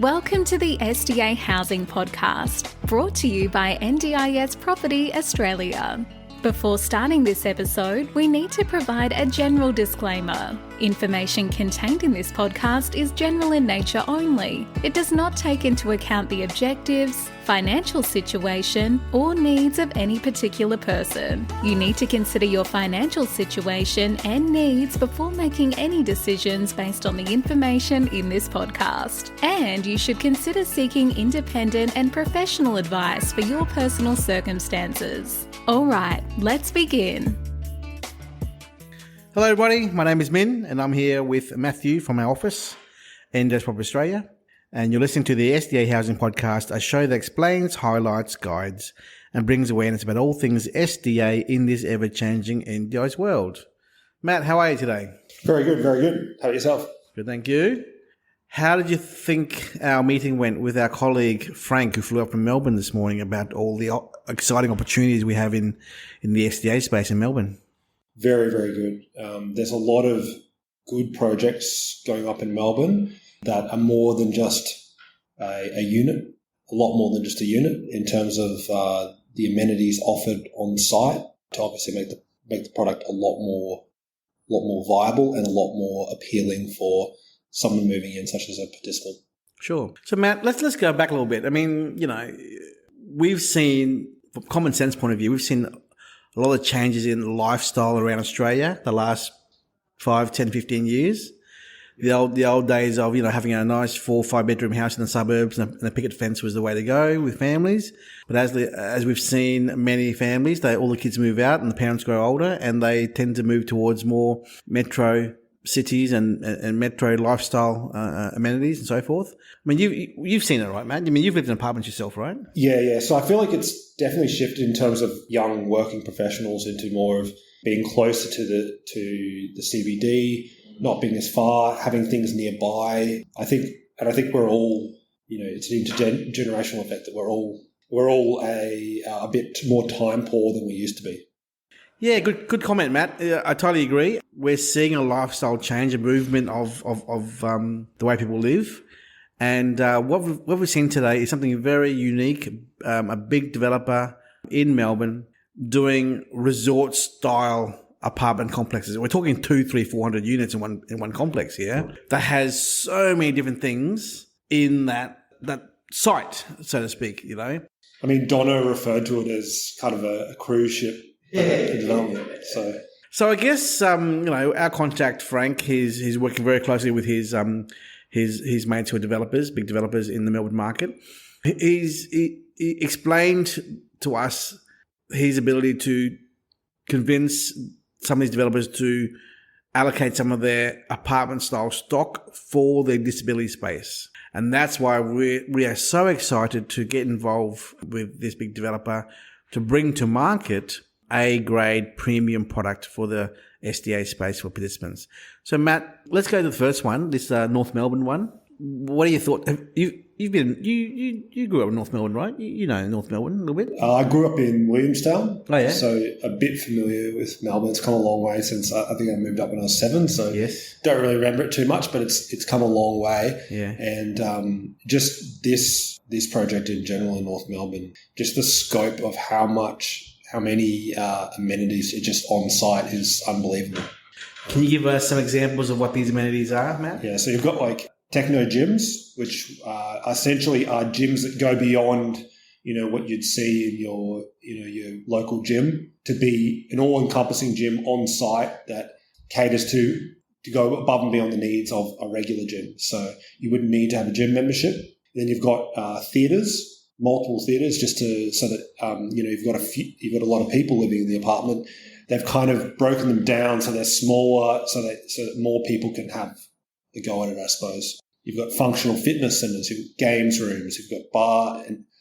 Welcome to the SDA Housing Podcast, brought to you by NDIS Property Australia. Before starting this episode, we need to provide a general disclaimer. Information contained in this podcast is general in nature only. It does not take into account the objectives, financial situation, or needs of any particular person. You need to consider your financial situation and needs before making any decisions based on the information in this podcast. And you should consider seeking independent and professional advice for your personal circumstances. All right, let's begin. Hello everybody, my name is Min and I'm here with Matthew from our office in NDIS Property Australia, and you're listening to the SDA Housing Podcast, a show that explains, highlights, guides and brings awareness about all things SDA in this ever-changing NDIS world. Matt, how are you today? Very good, very good. How about yourself? Good, thank you. How did you think our meeting went with our colleague Frank, who flew up from Melbourne this morning, about all the exciting opportunities we have in the SDA space in Melbourne? Very, very good. There's a lot of good projects going up in Melbourne that are more than just a unit, a lot more than just a unit in terms of the amenities offered on site to obviously make the product a lot more viable and a lot more appealing for someone moving in, such as a participant. Sure. So Matt, let's go back a little bit. I mean, we've seen, from a common sense point of view, we've seen a lot of changes in lifestyle around Australia the last 5, 10, 15 years. The old days of, having a nice 4 or 5 bedroom house in the suburbs and a picket fence was the way to go with families. But as we've seen many families, all the kids move out and the parents grow older and they tend to move towards more metro cities and metro lifestyle amenities and so forth. I mean, you've seen it, right, Matt? I mean, you've lived in apartments yourself, right? Yeah. So I feel like it's definitely shifted in terms of young working professionals into more of being closer to the CBD, not being as far, having things nearby. I think we're all, it's an intergenerational effect that we're all a bit more time poor than we used to be. Yeah, good comment, Matt. I totally agree. We're seeing a lifestyle change, a movement of the way people live. And what we've seen today is something very unique, a big developer in Melbourne doing resort-style apartment complexes. We're talking 200, 300, 400 units in one complex here that has so many different things in that site, so to speak, I mean, Donna referred to it as kind of a cruise ship. Development. So I guess our contact Frank, he's working very closely with his mates who are developers, big developers in the Melbourne market. He explained to us his ability to convince some of these developers to allocate some of their apartment style stock for their disability space. And that's why we are so excited to get involved with this big developer to bring to market A-grade premium product for the SDA space for participants. So Matt, let's go to the first one, this North Melbourne one. What are your thoughts? You grew up in North Melbourne, right? You know North Melbourne a little bit. I grew up in Williamstown. Oh yeah. So a bit familiar with Melbourne. It's come a long way since I think I moved up when I was 7. So yes, don't really remember it too much, but it's come a long way. Yeah. And just this project in general in North Melbourne, just the scope of how many amenities are just on site is unbelievable. Can you give us some examples of what these amenities are, Matt? Yeah, so you've got like techno gyms, which essentially are gyms that go beyond, what you'd see in your local gym, to be an all-encompassing gym on site that caters to go above and beyond the needs of a regular gym. So you wouldn't need to have a gym membership. Then you've got theatres, multiple theatres, so that you've got a lot of people living in the apartment. They've kind of broken them down so they're smaller, so that more people can have a go at it, I suppose. You've got functional fitness centres, you've got games rooms, you've got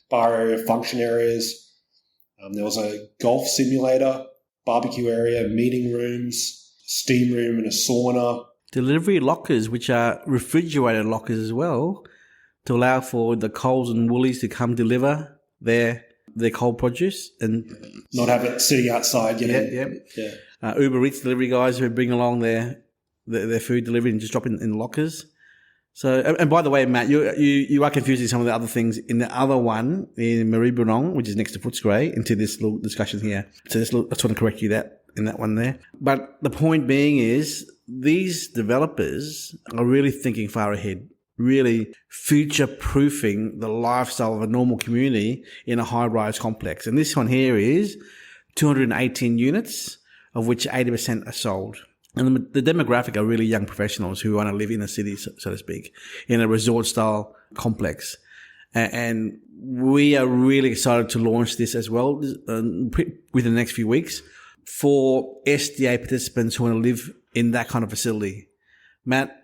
bar area, function areas. There was a golf simulator, barbecue area, meeting rooms, steam room and a sauna. Delivery lockers, which are refrigerated lockers as well, to allow for the Coles and Woolies to come deliver their cold produce and not have it sitting outside. Yeah. Uber Eats delivery guys who bring along their food delivery and just drop in lockers. So, and by the way, Matt, you are confusing some of the other things in the other one in Maribyrnong, which is next to Footscray, into this little discussion here. So I just want to correct you in that one there. But the point being is these developers are really thinking far ahead, really future-proofing the lifestyle of a normal community in a high-rise complex. And this one here is 218 units, of which 80% are sold. And the demographic are really young professionals who want to live in a city, so to speak, in a resort-style complex. And we are really excited to launch this as well within the next few weeks for SDA participants who want to live in that kind of facility. Matt,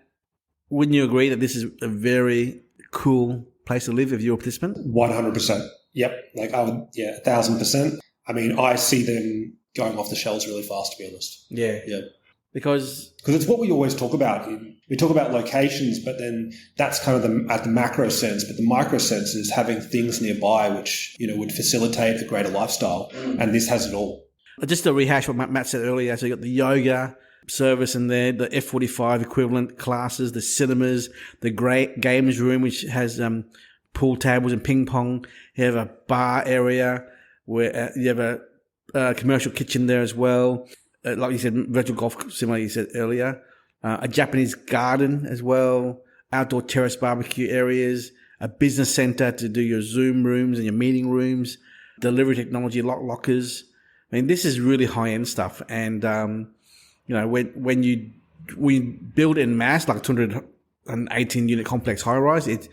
wouldn't you agree that this is a very cool place to live if you're a participant? 100%. Yep. Like, 1,000%. I mean, I see them going off the shelves really fast, to be honest. Yeah. Yeah. Because it's what we always talk about. We talk about locations, but then that's kind of at the macro sense. But the micro sense is having things nearby which, would facilitate a greater lifestyle. And this has it all. Just to rehash what Matt said earlier, so you got the yoga service in there, the F45 equivalent classes, the cinemas, the great games room, which has pool tables and ping pong. You have a bar area where you have a commercial kitchen there as well. Like you said, virtual golf, similar you said earlier. A Japanese garden as well. Outdoor terrace barbecue areas. A business center to do your Zoom rooms and your meeting rooms. Delivery technology, lockers. I mean, this is really high-end stuff. And, when you build in mass, like 218 unit complex high-rise, it's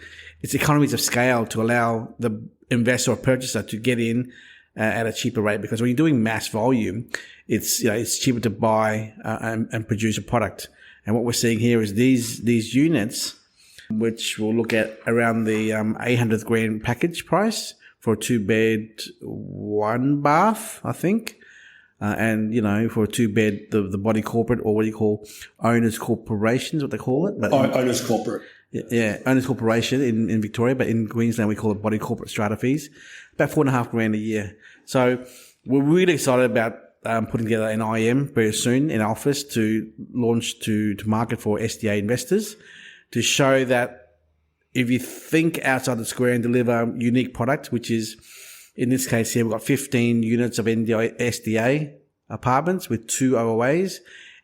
economies of scale to allow the investor or purchaser to get in at a cheaper rate, because when you're doing mass volume, it's cheaper to buy and produce a product. And what we're seeing here is these units, which we'll look at around the 800 grand package price for a 2-bed, 1 bath, I think. And for a 2-bed, the body corporate, or what do you call owners corporations, what they call it? But owners corporate. Yeah, owners corporation in Victoria, but in Queensland we call it body corporate strata fees. About 4.5 grand a year. So we're really excited about putting together an IM very soon in our office to launch to market for SDA investors, to show that if you think outside the square and deliver unique product, which is, in this case here, we've got 15 units of SDA apartments with 2 OOAs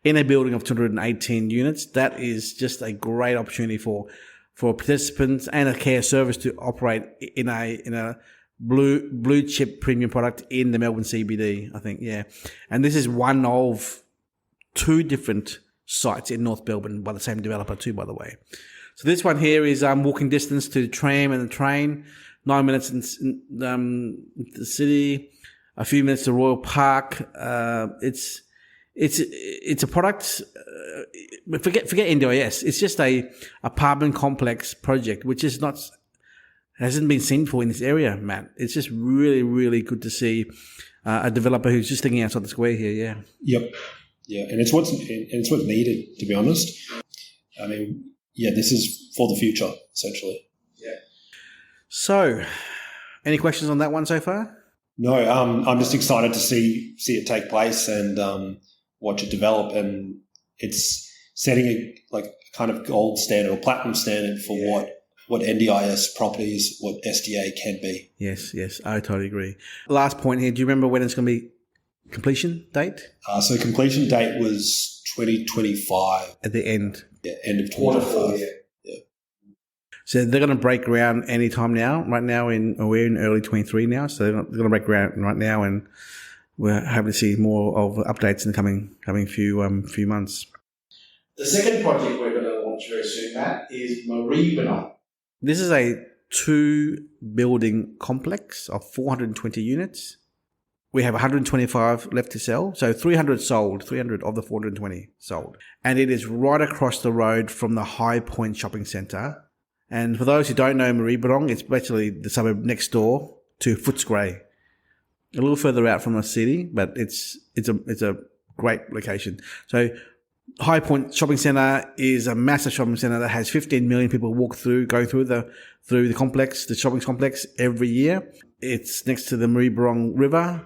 in a building of 218 units. That is just a great opportunity for participants and a care service to operate in a blue chip premium product in the Melbourne CBD, I think. Yeah. And this is one of 2 different sites in North Melbourne by the same developer too, by the way. So this one here is walking distance to the tram and the train, 9 minutes in the city, a few minutes to Royal Park. It's a product. Forget NDIS. It's just a apartment complex project, which hasn't been seen before in this area, Matt. It's just really, really good to see a developer who's just thinking outside the square here. Yeah. Yep. Yeah, and it's what's needed, to be honest. I mean, yeah, this is for the future, essentially. Yeah. So, any questions on that one so far? No, I'm just excited to see it take place and watch it develop, and it's setting a kind of gold standard or platinum standard for what NDIS properties, what SDA can be. Yes, I totally agree. Last point here, do you remember when it's going to be completion date? So completion date was 2025. At the end? Yeah, end of 2025. Yeah. So they're going to break ground any time now. Right now, we're in early 23 now, so they're going to break ground right now, and we're hoping to see more of updates in the coming few months. The second project we're going to launch very soon, Matt, is Maribyrnong. This is a 2-building complex of 420 units. We have 125 left to sell. So 300 sold, 300 of the 420 sold. And it is right across the road from the High Point Shopping Centre. And for those who don't know Maribyrnong, it's basically the suburb next door to Footscray. A little further out from the city, but it's a great location. So High Point Shopping Centre is a massive shopping centre that has 15 million people go through the complex, the shopping complex every year. It's next to the Maribyrnong River,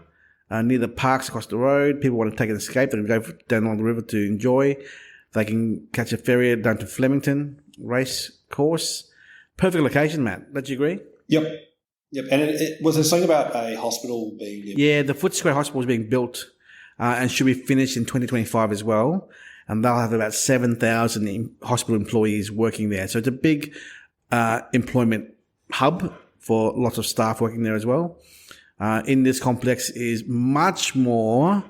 near the parks across the road. People want to take an escape. They can go down along the river to enjoy. They can catch a ferry down to Flemington race course. Perfect location, Matt. Don't you agree? Yep. And it was there something about a hospital being... Yeah, the Footscray Hospital is being built and should be finished in 2025 as well. And they'll have about 7,000 hospital employees working there. So it's a big employment hub for lots of staff working there as well. In this complex is much more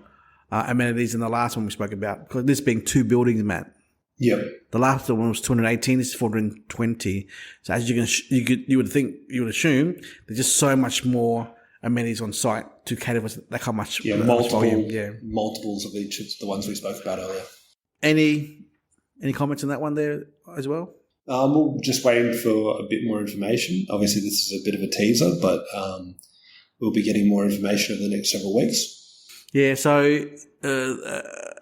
amenities than the last one we spoke about, because this being 2 buildings, Matt. Yep. The last one was 218. This is 420. So as you would assume, there's just so much more amenities on site to cater for that how much. Multiples of each of the ones we spoke about earlier. Any comments on that one there as well? We're just waiting for a bit more information. Obviously, this is a bit of a teaser, but we'll be getting more information over the next several weeks. Yeah, so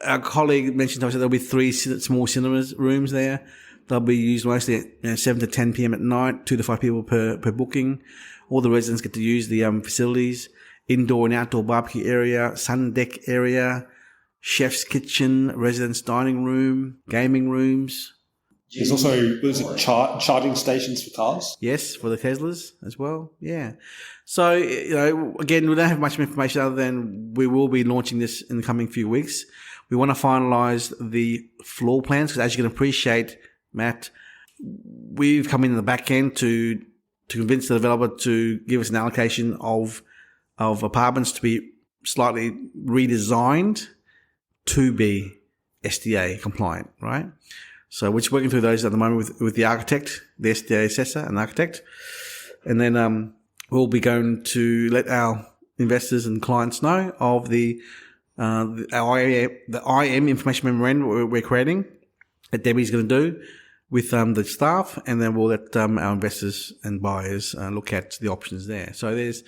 our colleague mentioned obviously there'll be 3 small cinemas rooms there. They'll be used mostly at 7 to 10 p.m. at night, 2 to 5 people per booking. All the residents get to use the facilities, indoor and outdoor barbecue area, sun deck area, chef's kitchen, residence dining room, gaming rooms. There's also charging stations for cars. Yes, for the Teslas as well. Yeah. So, again, we don't have much information other than we will be launching this in the coming few weeks. We want to finalise the floor plans because, as you can appreciate, Matt, we've come in the back end to convince the developer to give us an allocation of apartments to be slightly redesigned to be SDA compliant, right? So we're just working through those at the moment with the architect, the SDA assessor and architect. And then we'll be going to let our investors and clients know of the IM information memorandum we're creating that Debbie's going to do with the staff. And then we'll let our investors and buyers look at the options there. So there's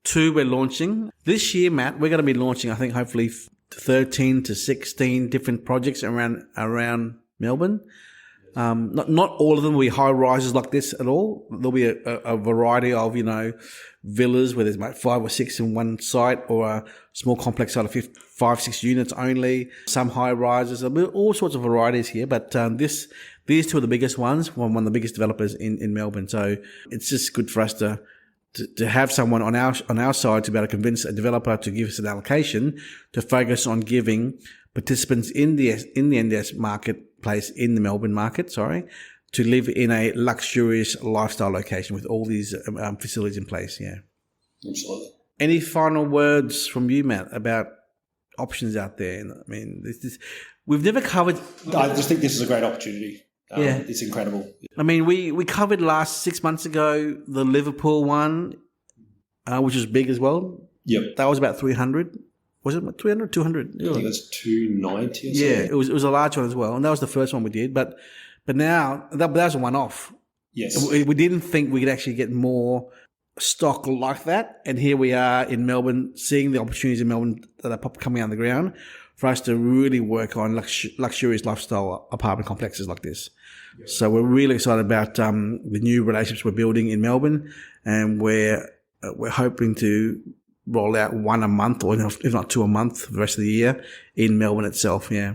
2 we're launching. This year, Matt, we're going to be launching, I think, hopefully 13 to 16 different projects around Melbourne. Not all of them will be high rises like this at all. There'll be a variety of, villas where there's about 5 or 6 in one site, or a small complex site of 5, 6 units only, some high rises. There'll be all sorts of varieties here, but these 2 are the biggest ones, one of the biggest developers in Melbourne. So it's just good for us to have someone on our side to be able to convince a developer to give us an allocation to focus on giving participants in the NDS marketplace, in the Melbourne market, to live in a luxurious lifestyle location with all these facilities in place. Yeah, absolutely. Any final words from you, Matt, about options out there? I mean, we've never covered. I just think this is a great opportunity. It's incredible. I mean, we covered 6 months ago the Liverpool one, which was big as well. Yep, that was about 300. Was it 300, 200? I think it was 290 or something. Yeah, it was a large one as well. And that was the first one we did. But now, that was a one-off. Yes. We didn't think we could actually get more stock like that. And here we are in Melbourne, seeing the opportunities in Melbourne that are coming out of the ground for us to really work on luxurious lifestyle apartment complexes like this. Yep. So we're really excited about the new relationships we're building in Melbourne. And we're hoping to roll out 1 a month, or if not 2 a month for the rest of the year in Melbourne itself. Yeah.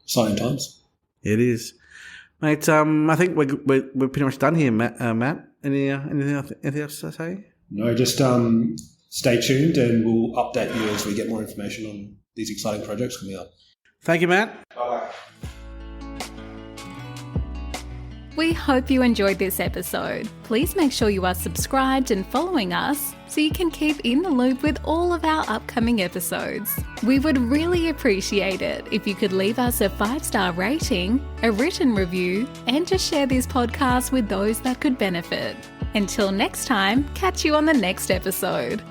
Exciting times. It is, mate. I think we're pretty much done here, Matt. Anything else to say? No, just stay tuned, and we'll update you as we get more information on these exciting projects coming up. Thank you, Matt. Bye. We hope you enjoyed this episode. Please make sure you are subscribed and following us so you can keep in the loop with all of our upcoming episodes. We would really appreciate it if you could leave us a 5-star rating, a written review, and just share this podcast with those that could benefit. Until next time, catch you on the next episode.